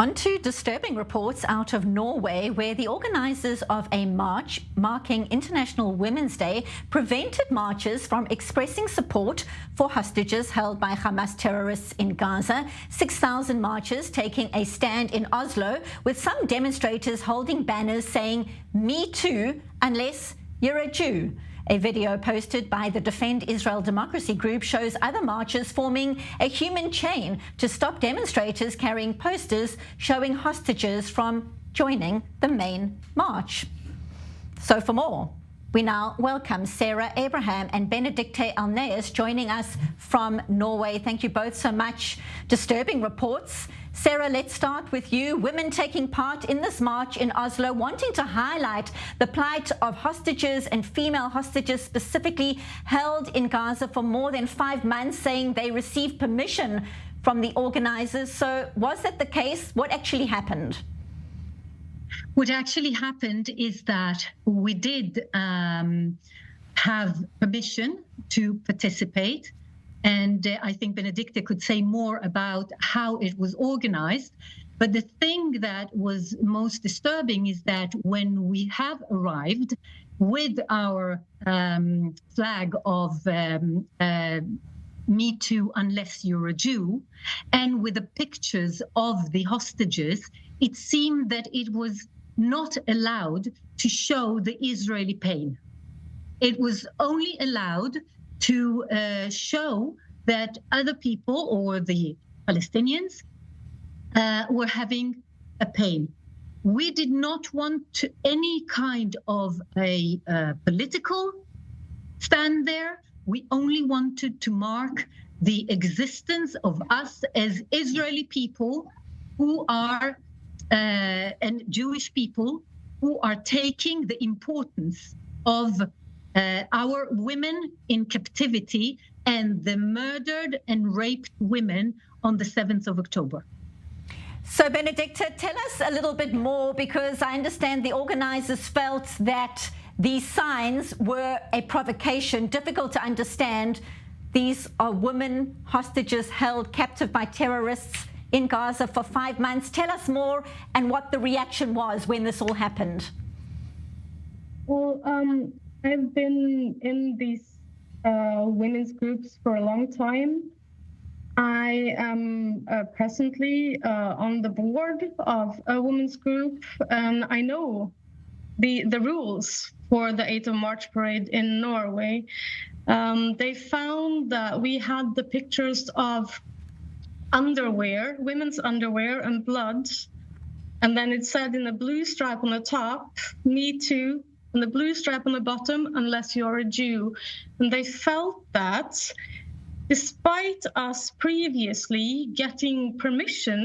On to disturbing reports out of Norway, where the organisers of a march marking International Women's Day prevented marchers from expressing support for hostages held by Hamas terrorists in Gaza. 6,000 marchers taking a stand in Oslo, with some demonstrators holding banners saying, "Me too, unless you're a Jew." A video posted by the Defend Israel Democracy group shows other marchers forming a human chain to stop demonstrators carrying posters showing hostages from joining the main march. So for more, we now welcome Sarah Abraham and Benedicte Alnaes joining us from Norway. Thank you both so much. Disturbing reports. Sarah, let's start with you. Women taking part in this march in Oslo, wanting to highlight the plight of hostages and female hostages specifically held in Gaza for more than 5 months, saying they received permission from the organizers. So was that the case? What actually happened? What actually happened is that we did have permission to participate. And I think Benedicte could say more about how it was organized. But the thing that was most disturbing is that when we have arrived with our flag of "Me too, unless you're a Jew," and with the pictures of the hostages, it seemed that it was not allowed to show the Israeli pain. It was only allowed to show that other people, or the Palestinians, were having a pain. We did not want any kind of a political stand there. We only wanted to mark the existence of us as Israeli people who are, and Jewish people who are taking the importance of our women in captivity and the murdered and raped women on the 7th of October. So Benedicte, tell us a little bit more, because I understand the organizers felt that these signs were a provocation, difficult to understand. These are women hostages held captive by terrorists in Gaza for 5 months. Tell us more and what the reaction was when this all happened. Well, I've been in these women's groups for a long time. I am presently on the board of a women's group, and I know the rules for the 8th of March parade in Norway. They found that we had the pictures of underwear, women's underwear, and blood. And then it said in a blue stripe on the top, "Me too," and the blue stripe on the bottom, "Unless you're a Jew." And they felt that despite us previously getting permission,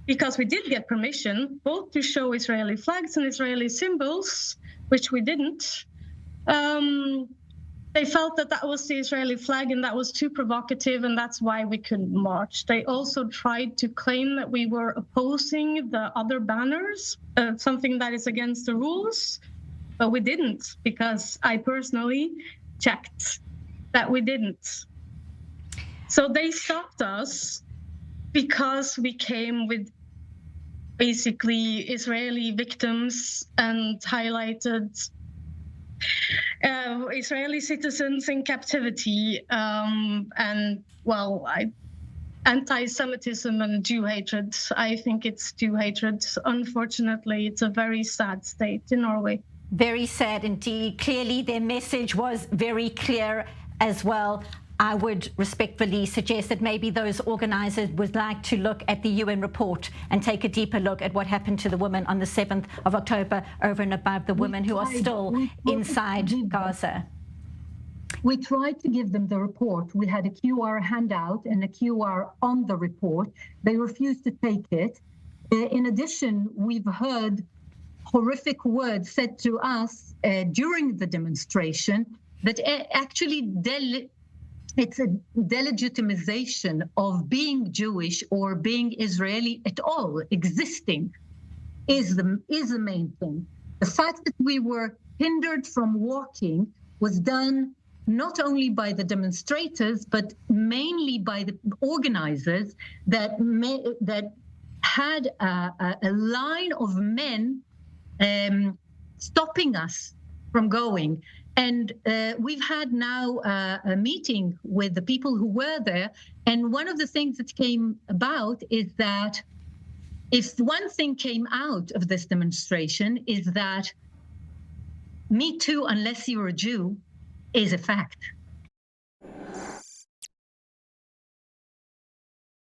because we did get permission, both to show Israeli flags and Israeli symbols, which we didn't, they felt that that was the Israeli flag and that was too provocative, and that's why we couldn't march. They also tried to claim that we were opposing the other banners, something that is against the rules, but we didn't, because I personally checked that we didn't. So they stopped us because we came with basically Israeli victims and highlighted Israeli citizens in captivity, and, well, anti-Semitism and Jew hatred. I think it's Jew hatred. Unfortunately, it's a very sad state in Norway. Very sad indeed. Clearly, their message was very clear as well. I would respectfully suggest that maybe those organizers would like to look at the UN report and take a deeper look at what happened to the women on the 7th of October, over and above the women who are still inside Gaza. We tried to give them the report. We had a QR handout and a QR on the report. They refused to take it. In addition, we've heard horrific words said to us during the demonstration that actually it's a delegitimization of being Jewish or being Israeli at all. Existing is the main thing. The fact that we were hindered from walking was done not only by the demonstrators, but mainly by the organizers that had a line of men stopping us from going. And we've had now a meeting with the people who were there. And one of the things that came about is that if one thing came out of this demonstration is that Me Too, unless you're a Jew, is a fact.